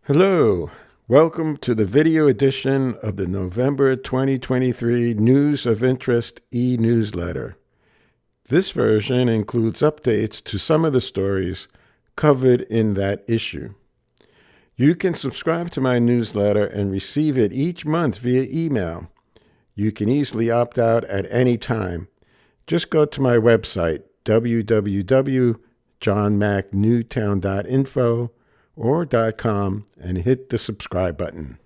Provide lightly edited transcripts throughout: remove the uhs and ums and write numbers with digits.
Hello, welcome to the video edition of the November 2023 News of Interest e-newsletter. This version includes updates to some of the stories covered in that issue. You can subscribe to my newsletter and receive it each month via email. You can easily opt out at any time. Just go to my website, www.johnmacnewtown.info or .com, and hit the subscribe button.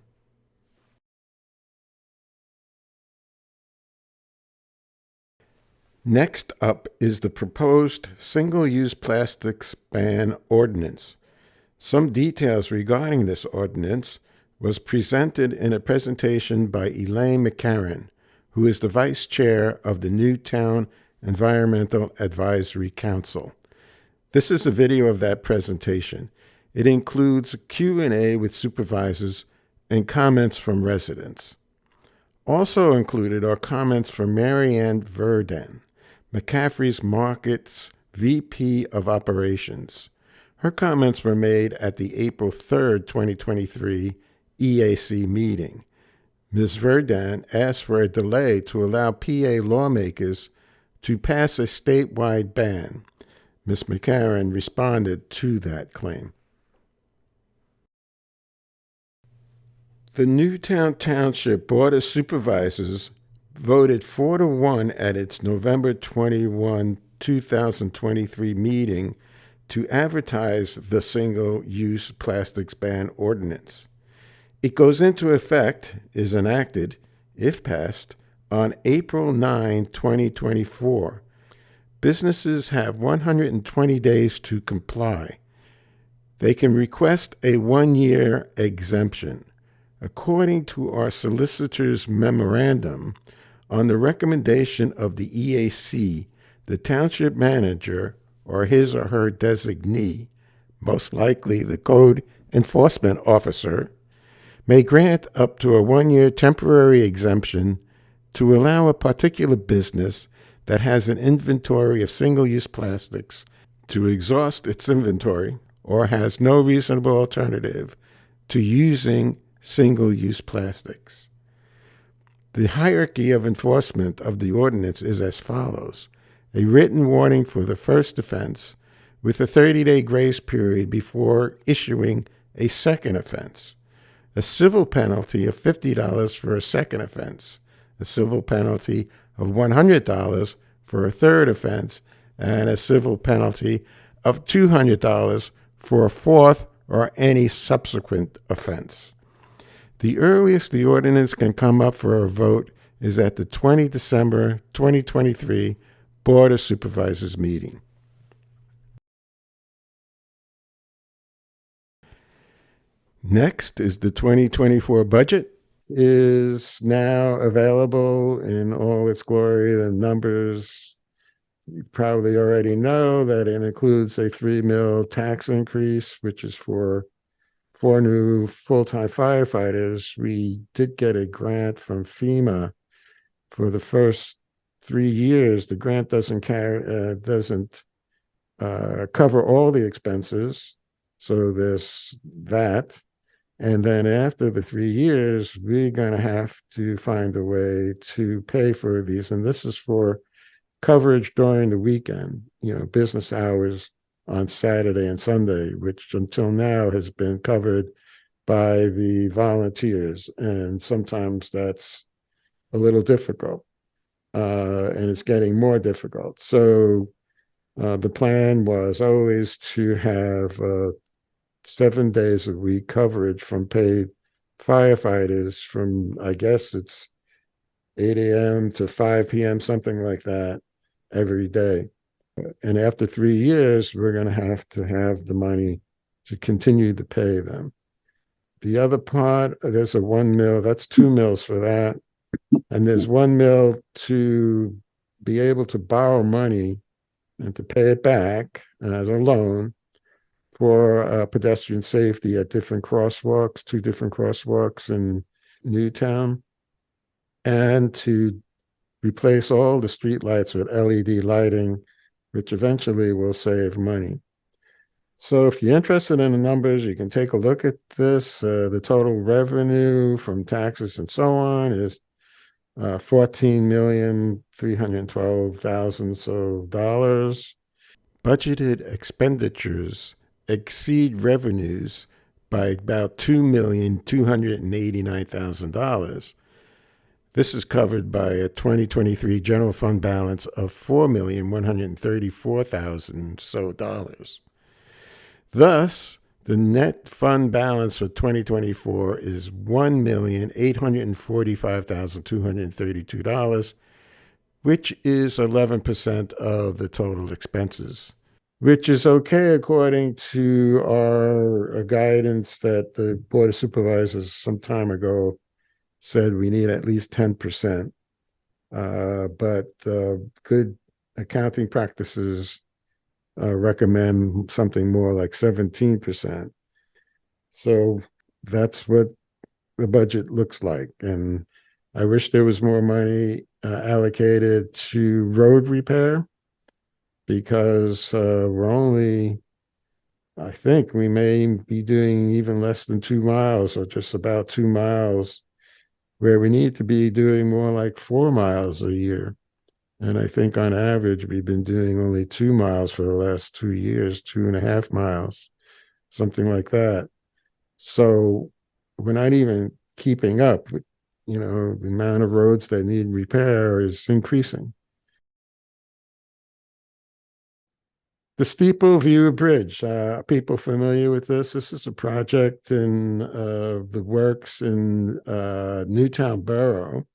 Next up is the proposed single-use plastics ban ordinance. Some details regarding this ordinance was presented in a presentation by Elaine McCarran, who is the vice chair of the Newtown Environmental Advisory Council. This is a video of that presentation. It includes a Q&A with supervisors and comments from residents. Also included are comments from Mary Ann Verdin, McCaffrey's Market's VP of Operations. Her comments were made at the April 3rd, 2023 EAC meeting. Ms. Verdin asked for a delay to allow PA lawmakers to pass a statewide ban. Ms. McCarran responded to that claim. The Newtown Township Board of Supervisors voted 4-1 at its November 21, 2023 meeting to advertise the single-use plastics ban ordinance. It goes into effect, is enacted, if passed, on April 9, 2024. Businesses have 120 days to comply. They can request a one-year exemption. According to our solicitor's memorandum, on the recommendation of the EAC, the township manager or his or her designee, most likely the code enforcement officer, may grant up to a one-year temporary exemption to allow a particular business that has an inventory of single-use plastics to exhaust its inventory or has no reasonable alternative to using single-use plastics. The hierarchy of enforcement of the ordinance is as follows: a written warning for the first offense with a 30-day grace period before issuing a second offense, a civil penalty of $50 for a second offense, a civil penalty of $100 for a third offense, and a civil penalty of $200 for a fourth or any subsequent offense. The earliest the ordinance can come up for a vote is at the 20 December 2023 Board of Supervisors meeting. Next is the 2024 budget is now available in all its glory. The numbers, you probably already know that it includes a $3 million tax increase, which is for 4 new full-time firefighters. We did get a grant from FEMA for the first 3 years. The grant doesn't cover all the expenses, so there's that. And then after the 3 years, we're going to have to find a way to pay for these. And this is for coverage during the weekend, business hours on Saturday and Sunday, which until now has been covered by the volunteers. And sometimes that's a little difficult, and it's getting more difficult. So the plan was always to have 7 days a week coverage from paid firefighters from, I guess it's 8 a.m. to 5 p.m., something like that, every day. And after 3 years, we're going to have the money to continue to pay them. The other part, there's a $1 million, that's $2 million for that. And there's $1 million to be able to borrow money and to pay it back as a loan for pedestrian safety at different crosswalks, 2 different crosswalks in Newtown, and to replace all the street lights with LED lighting, which eventually will save money. So if you're interested in the numbers, you can take a look at this. The total revenue from taxes and so on is 14,312,000 so dollars. Budgeted expenditures exceed revenues by about $2,289,000. This is covered by a 2023 general fund balance of $4,134,000 so dollars. Thus, the net fund balance for 2024 is $1,845,232, which is 11% of the total expenses, which is okay according to our guidance that the Board of Supervisors some time ago said we need at least 10%. But good accounting practices recommend something more like 17%. So that's what the budget looks like. And I wish there was more money allocated to road repair because we're only, I think we may be doing even less than 2 miles or just about 2 miles, where we need to be doing more like 4 miles a year. And I think on average, we've been doing only 2 miles for the last 2 years, 2.5 miles, something like that. So we're not even keeping up with, the amount of roads that need repair is increasing. The Steeple View Bridge. People familiar with this? This is a project in the works in Newtown Borough.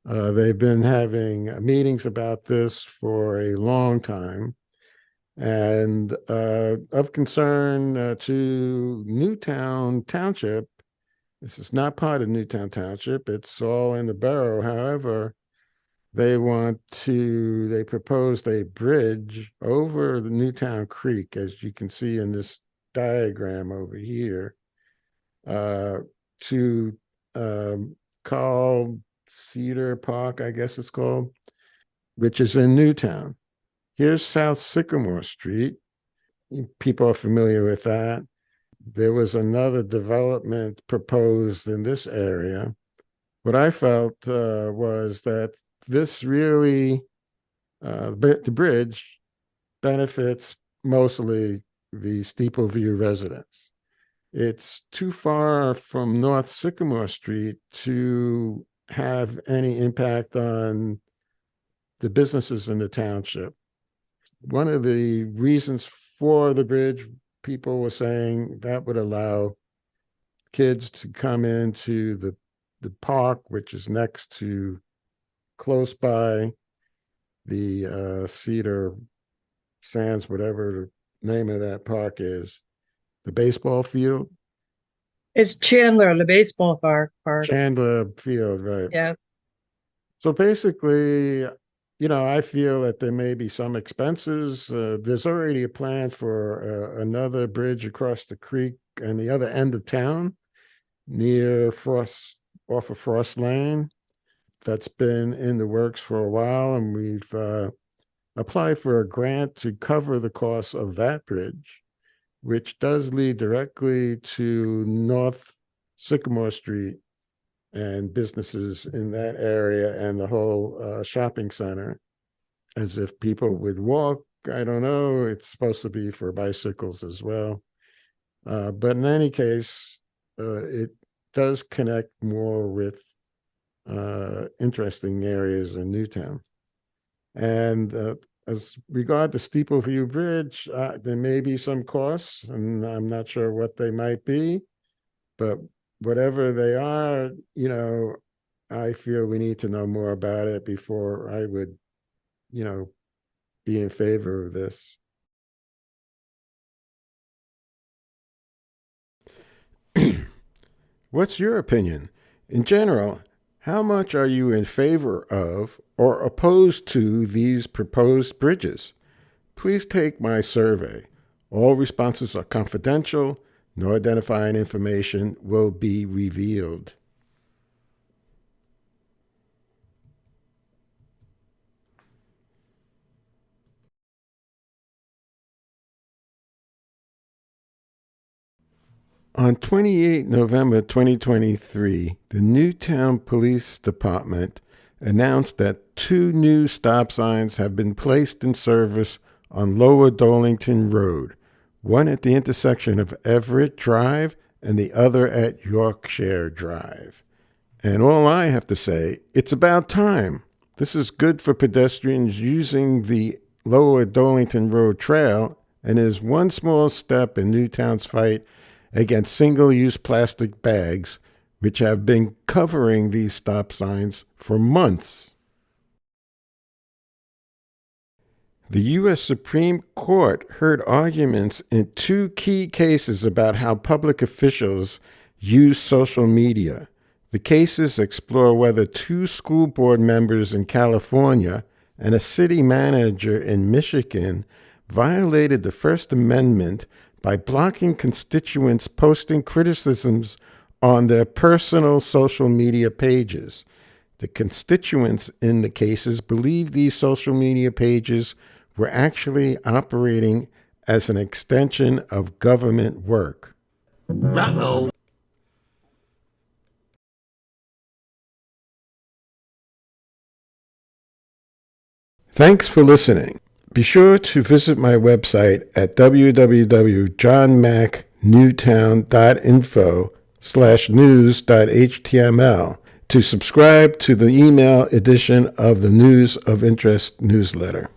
They've been having meetings about this for a long time. And of concern to Newtown Township, this is not part of Newtown Township, it's all in the borough. However, they proposed a bridge over the Newtown Creek, as you can see in this diagram over here, uh, to call Cedar Park, I guess it's called, which is in Newtown. Here's South Sycamore Street. People are familiar with that. There was another development proposed in this area. What I felt was that this really, the bridge benefits mostly the Steeple View residents. It's too far from North Sycamore Street to have any impact on the businesses in the township. One of the reasons for the bridge, people were saying that would allow kids to come into the park, which is next to close by the Cedar Sands, whatever the name of that park is, the baseball field. It's Chandler, the baseball park. Chandler Field, right? Yeah. So basically, I feel that there may be some expenses. There's already a plan for another bridge across the creek on the other end of town near Frost, off of Frost Lane. That's been in the works for a while, and we've applied for a grant to cover the cost of that bridge, which does lead directly to North Sycamore Street and businesses in that area and the whole shopping center, as if people would walk. I don't know. It's supposed to be for bicycles as well. But in any case, it does connect more with interesting areas in Newtown. And as regard to Steeple View Bridge, there may be some costs, and I'm not sure what they might be, but whatever they are, I feel we need to know more about it before I would, you know, be in favor of this. What's your opinion? In general, how much are you in favor of or opposed to these proposed bridges? Please take my survey. All responses are confidential. No identifying information will be revealed. On 28 November 2023, the Newtown Police Department announced that 2 new stop signs have been placed in service on Lower Dolington Road, one at the intersection of Everett Drive and the other at Yorkshire Drive. And all I have to say, it's about time. This is good for pedestrians using the Lower Dolington Road Trail and is one small step in Newtown's fight against single-use plastic bags, which have been covering these stop signs for months. The U.S. Supreme Court heard arguments in 2 key cases about how public officials use social media. The cases explore whether 2 school board members in California and a city manager in Michigan violated the First Amendment by blocking constituents posting criticisms on their personal social media pages. The constituents in the cases believe these social media pages were actually operating as an extension of government work. Uh-oh. Thanks for listening. Be sure to visit my website at www.johnmacnewtown.info/news.html to subscribe to the email edition of the News of Interest newsletter.